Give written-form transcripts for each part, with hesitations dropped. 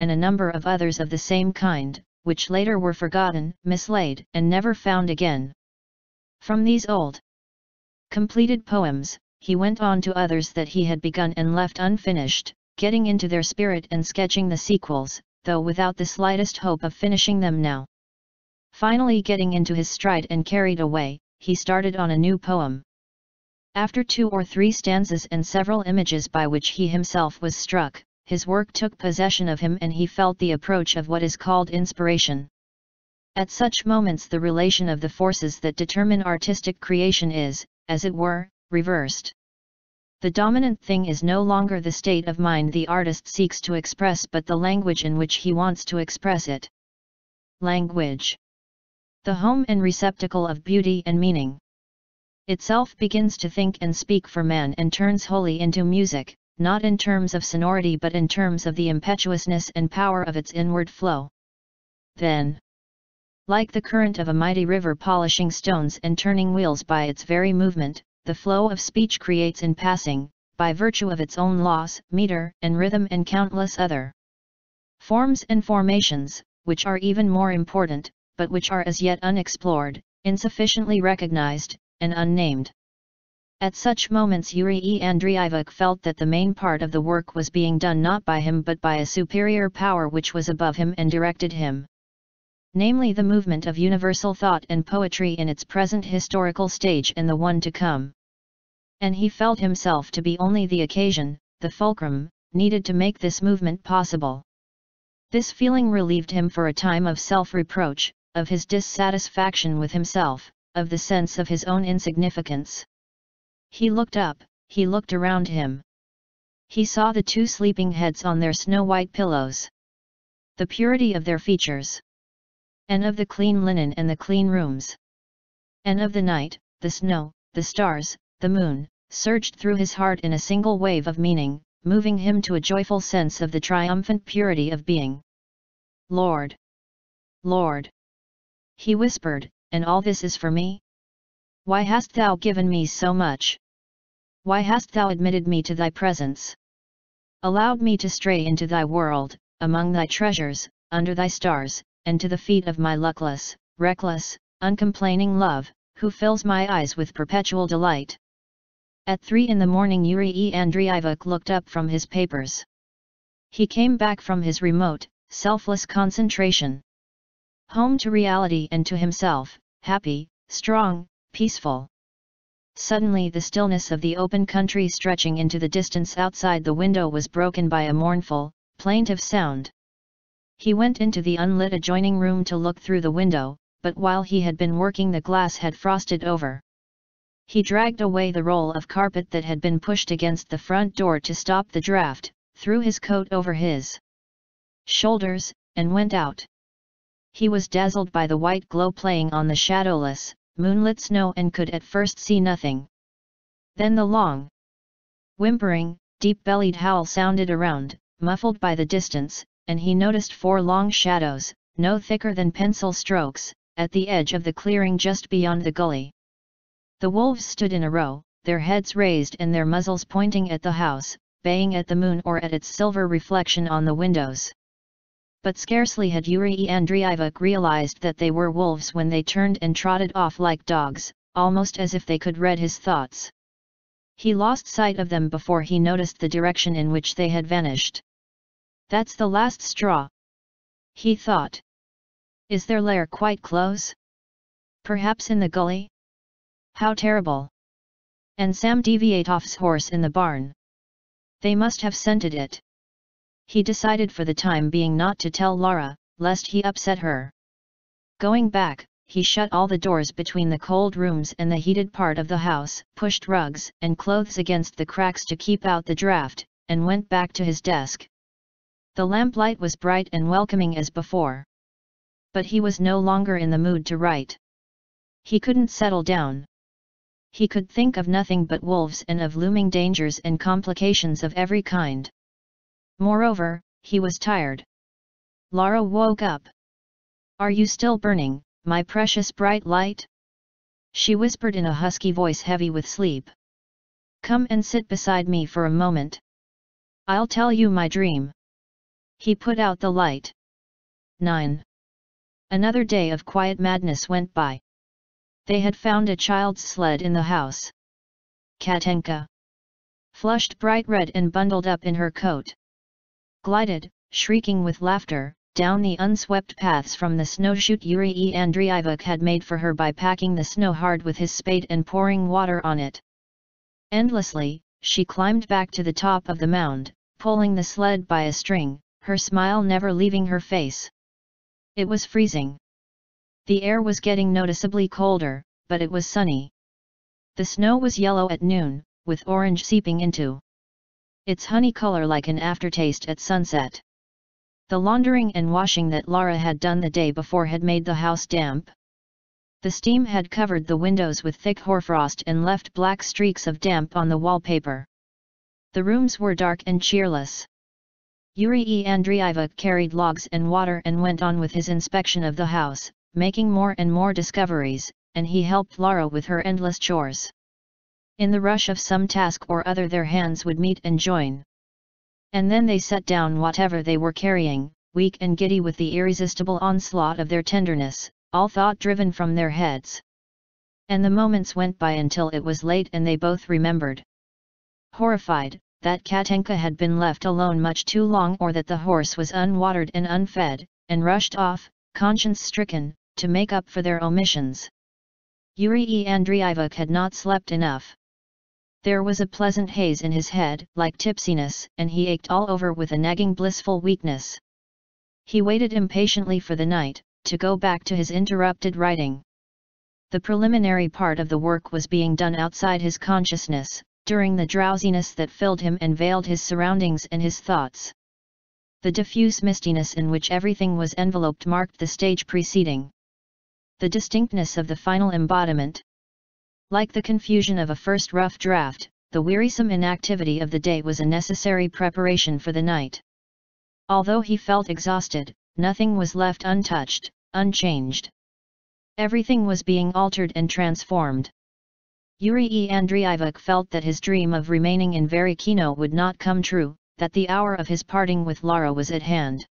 and a number of others of the same kind, which later were forgotten, mislaid, and never found again. From these old, completed poems, he went on to others that he had begun and left unfinished, getting into their spirit and sketching the sequels, though without the slightest hope of finishing them now. Finally getting into his stride and carried away, he started on a new poem. After 2 or 3 stanzas and several images by which he himself was struck, his work took possession of him and he felt the approach of what is called inspiration. At such moments the relation of the forces that determine artistic creation is, as it were, reversed. The dominant thing is no longer the state of mind the artist seeks to express but the language in which he wants to express it. Language, the home and receptacle of beauty and meaning, itself begins to think and speak for man and turns wholly into music, not in terms of sonority but in terms of the impetuousness and power of its inward flow. Then, like the current of a mighty river polishing stones and turning wheels by its very movement, the flow of speech creates in passing, by virtue of its own laws, meter and rhythm and countless other forms and formations, which are even more important, but which are as yet unexplored, insufficiently recognized, and unnamed. At such moments Yurii Andreevich felt that the main part of the work was being done not by him but by a superior power which was above him and directed him. Namely the movement of universal thought and poetry in its present historical stage and the one to come. And he felt himself to be only the occasion, the fulcrum, needed to make this movement possible. This feeling relieved him for a time of self-reproach, of his dissatisfaction with himself, of the sense of his own insignificance. He looked up, he looked around him. He saw the 2 sleeping heads on their snow-white pillows. The purity of their features. And of the clean linen and the clean rooms. And of the night, the snow, the stars, the moon, surged through his heart in a single wave of meaning, moving him to a joyful sense of the triumphant purity of being. Lord! Lord! He whispered, and all this is for me? Why hast thou given me so much? Why hast thou admitted me to thy presence? Allowed me to stray into thy world, among thy treasures, under thy stars, and to the feet of my luckless, reckless, uncomplaining love, who fills my eyes with perpetual delight. At 3 in the morning Yurii Andreevich looked up from his papers. He came back from his remote, selfless concentration. Home to reality and to himself, happy, strong, peaceful. Suddenly the stillness of the open country stretching into the distance outside the window was broken by a mournful, plaintive sound. He went into the unlit adjoining room to look through the window, but while he had been working the glass had frosted over. He dragged away the roll of carpet that had been pushed against the front door to stop the draft, threw his coat over his shoulders, and went out. He was dazzled by the white glow playing on the shadowless, moonlit snow and could at first see nothing. Then the long, whimpering, deep-bellied howl sounded around, muffled by the distance, and he noticed 4 long shadows, no thicker than pencil strokes, at the edge of the clearing just beyond the gully. The wolves stood in a row, their heads raised and their muzzles pointing at the house, baying at the moon or at its silver reflection on the windows. But scarcely had Yurii Andreevich realized that they were wolves when they turned and trotted off like dogs, almost as if they could read his thoughts. He lost sight of them before he noticed the direction in which they had vanished. That's the last straw, he thought. Is their lair quite close? Perhaps in the gully? How terrible! And Sam Deviatov's horse in the barn. They must have scented it. He decided for the time being not to tell Lara, lest he upset her. Going back, he shut all the doors between the cold rooms and the heated part of the house, pushed rugs and clothes against the cracks to keep out the draft, and went back to his desk. The lamplight was bright and welcoming as before. But he was no longer in the mood to write. He couldn't settle down. He could think of nothing but wolves and of looming dangers and complications of every kind. Moreover, he was tired. Lara woke up. "Are you still burning, my precious bright light?" she whispered in a husky voice heavy with sleep. "Come and sit beside me for a moment. I'll tell you my dream." He put out the light. 9. Another day of quiet madness went by. They had found a child's sled in the house. Katenka, flushed bright red and bundled up in her coat, glided, shrieking with laughter, down the unswept paths from the snowshoot Yurii Andreevich had made for her by packing the snow hard with his spade and pouring water on it. Endlessly, she climbed back to the top of the mound, pulling the sled by a string, her smile never leaving her face. It was freezing. The air was getting noticeably colder, but it was sunny. The snow was yellow at noon, with orange seeping into its honey color like an aftertaste at sunset. The laundering and washing that Lara had done the day before had made the house damp. The steam had covered the windows with thick hoarfrost and left black streaks of damp on the wallpaper. The rooms were dark and cheerless. Yurii Andreevich carried logs and water and went on with his inspection of the house, making more and more discoveries, and he helped Lara with her endless chores. In the rush of some task or other their hands would meet and join. And then they set down whatever they were carrying, weak and giddy with the irresistible onslaught of their tenderness, all thought driven from their heads. And the moments went by until it was late and they both remembered, horrified, that Katenka had been left alone much too long or that the horse was unwatered and unfed, and rushed off, conscience-stricken, to make up for their omissions. Yurii Andreevich had not slept enough. There was a pleasant haze in his head, like tipsiness, and he ached all over with a nagging blissful weakness. He waited impatiently for the night, to go back to his interrupted writing. The preliminary part of the work was being done outside his consciousness, during the drowsiness that filled him and veiled his surroundings and his thoughts. The diffuse mistiness in which everything was enveloped marked the stage preceding. The distinctness of the final embodiment. Like the confusion of a first rough draft, the wearisome inactivity of the day was a necessary preparation for the night. Although he felt exhausted, nothing was left untouched, unchanged. Everything was being altered and transformed. Yurii Andreevich felt that his dream of remaining in Varykino would not come true, that the hour of his parting with Lara was at hand.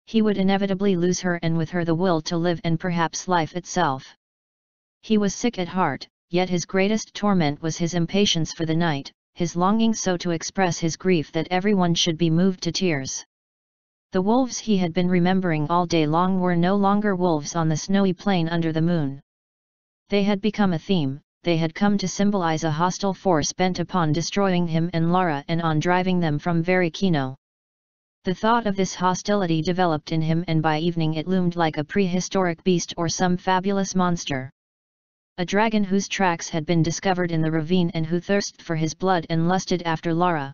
He would inevitably lose her and with her the will to live and perhaps life itself. He was sick at heart, yet his greatest torment was his impatience for the night, his longing so to express his grief that everyone should be moved to tears. The wolves he had been remembering all day long were no longer wolves on the snowy plain under the moon. They had become a theme, they had come to symbolize a hostile force bent upon destroying him and Lara and on driving them from Varykino. The thought of this hostility developed in him and by evening it loomed like a prehistoric beast or some fabulous monster. A dragon whose tracks had been discovered in the ravine and who thirsted for his blood and lusted after Lara.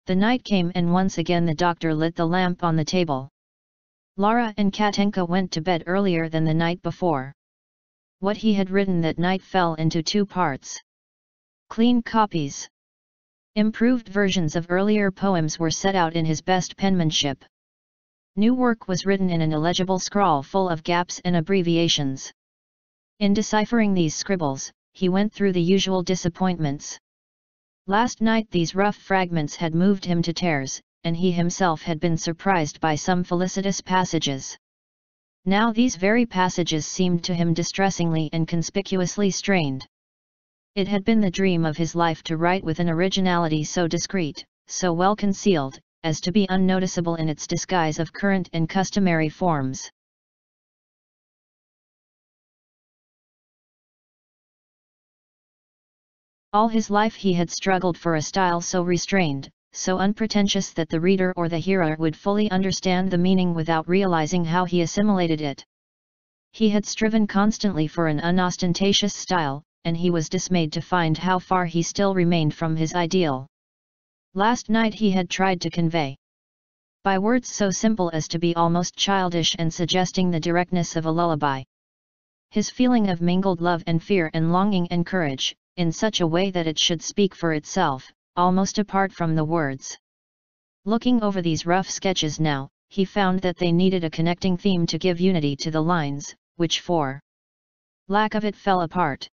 The night came and once again the doctor lit the lamp on the table. Lara and Katenka went to bed earlier than the night before. What he had written that night fell into two parts. Clean copies. Improved versions of earlier poems were set out in his best penmanship. New work was written in an illegible scrawl full of gaps and abbreviations. In deciphering these scribbles, he went through the usual disappointments. Last night these rough fragments had moved him to tears, and he himself had been surprised by some felicitous passages. Now these very passages seemed to him distressingly and conspicuously strained. It had been the dream of his life to write with an originality so discreet, so well concealed, as to be unnoticeable in its disguise of current and customary forms. All his life he had struggled for a style so restrained, so unpretentious that the reader or the hearer would fully understand the meaning without realizing how he assimilated it. He had striven constantly for an unostentatious style, and he was dismayed to find how far he still remained from his ideal. Last night he had tried to convey, by words so simple as to be almost childish and suggesting the directness of a lullaby, his feeling of mingled love and fear and longing and courage, in such a way that it should speak for itself, almost apart from the words. Looking over these rough sketches now, he found that they needed a connecting theme to give unity to the lines, which for lack of it fell apart.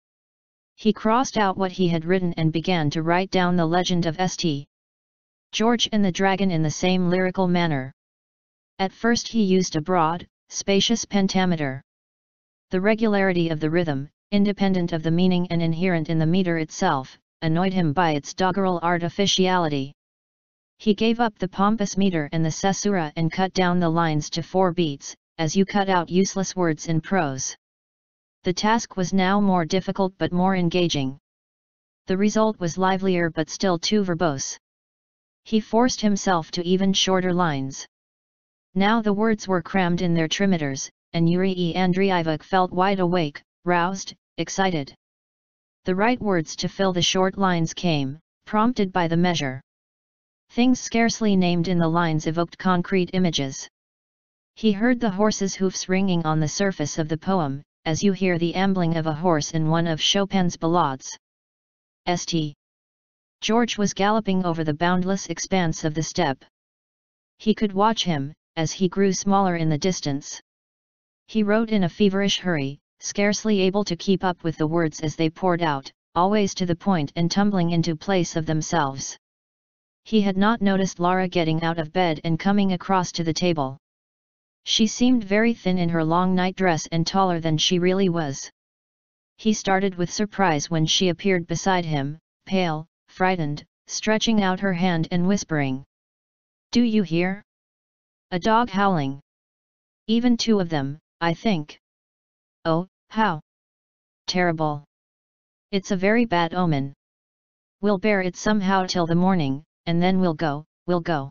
He crossed out what he had written and began to write down the legend of St. George and the Dragon in the same lyrical manner. At first he used a broad, spacious pentameter. The regularity of the rhythm, independent of the meaning and inherent in the meter itself, annoyed him by its doggerel artificiality. He gave up the pompous meter and the caesura and cut down the lines to 4 beats, as you cut out useless words in prose. The task was now more difficult but more engaging. The result was livelier but still too verbose. He forced himself to even shorter lines. Now the words were crammed in their trimeters, and Yurii Andreevich felt wide awake, roused, excited. The right words to fill the short lines came, prompted by the measure. Things scarcely named in the lines evoked concrete images. He heard the horse's hoofs ringing on the surface of the poem, as you hear the ambling of a horse in one of Chopin's ballades. St. George was galloping over the boundless expanse of the steppe. He could watch him, as he grew smaller in the distance. He wrote in a feverish hurry, scarcely able to keep up with the words as they poured out, always to the point and tumbling into place of themselves. He had not noticed Lara getting out of bed and coming across to the table. She seemed very thin in her long nightdress and taller than she really was. He started with surprise when she appeared beside him, pale, frightened, stretching out her hand and whispering. "Do you hear? A dog howling. Even 2 of them, I think. Oh, how terrible! It's a very bad omen. We'll bear it somehow till the morning, and then we'll go.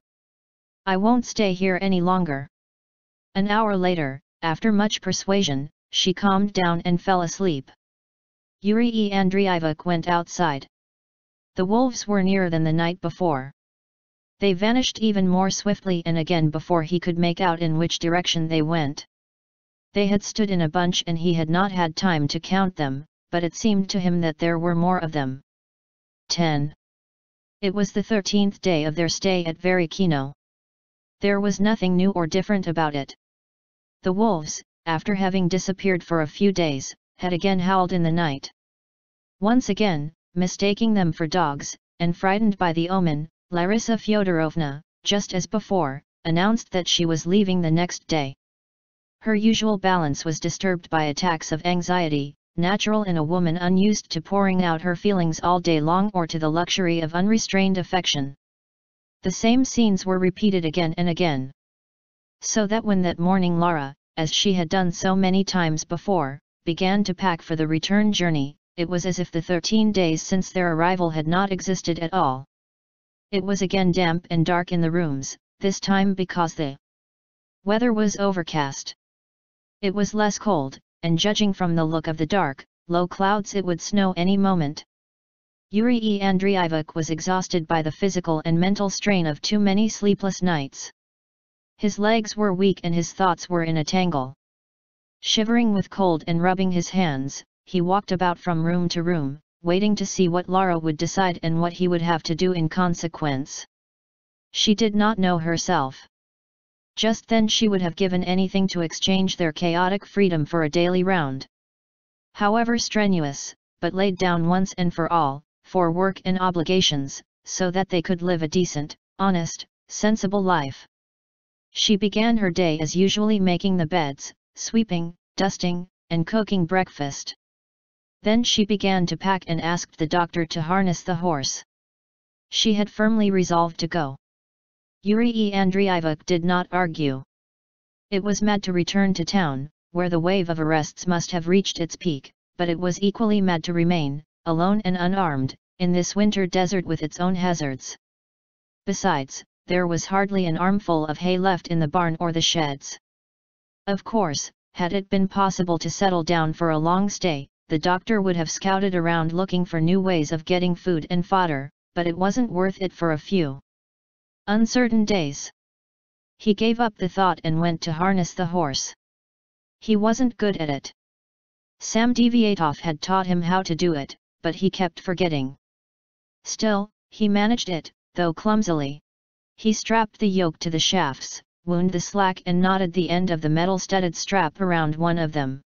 I won't stay here any longer." An hour later, after much persuasion, she calmed down and fell asleep. Yurii Andreevich went outside. The wolves were nearer than the night before. They vanished even more swiftly and again before he could make out in which direction they went. They had stood in a bunch and he had not had time to count them, but it seemed to him that there were more of them. 10. It was the 13th day of their stay at Varykino. There was nothing new or different about it. The wolves, after having disappeared for a few days, had again howled in the night. Once again, mistaking them for dogs, and frightened by the omen, Larissa Fyodorovna, just as before, announced that she was leaving the next day. Her usual balance was disturbed by attacks of anxiety, natural in a woman unused to pouring out her feelings all day long or to the luxury of unrestrained affection. The same scenes were repeated again and again. So that when that morning Lara, as she had done so many times before, began to pack for the return journey, it was as if the 13 days since their arrival had not existed at all. It was again damp and dark in the rooms, this time because the weather was overcast. It was less cold, and judging from the look of the dark, low clouds it would snow any moment. Yurii Andreevich was exhausted by the physical and mental strain of too many sleepless nights. His legs were weak and his thoughts were in a tangle. Shivering with cold and rubbing his hands, he walked about from room to room, waiting to see what Lara would decide and what he would have to do in consequence. She did not know herself. Just then she would have given anything to exchange their chaotic freedom for a daily round. However strenuous, but laid down once and for all, for work and obligations, so that they could live a decent, honest, sensible life. She began her day as usually making the beds, sweeping, dusting, and cooking breakfast. Then she began to pack and asked the doctor to harness the horse. She had firmly resolved to go. Yurii Andreevich did not argue. It was mad to return to town, where the wave of arrests must have reached its peak, but it was equally mad to remain, alone and unarmed, in this winter desert with its own hazards. Besides, there was hardly an armful of hay left in the barn or the sheds. Of course, had it been possible to settle down for a long stay, the doctor would have scouted around looking for new ways of getting food and fodder, but it wasn't worth it for a few uncertain days. He gave up the thought and went to harness the horse. He wasn't good at it. Sam Deviatov had taught him how to do it, but he kept forgetting. Still, he managed it, though clumsily. He strapped the yoke to the shafts, wound the slack and knotted the end of the metal-studded strap around one of them.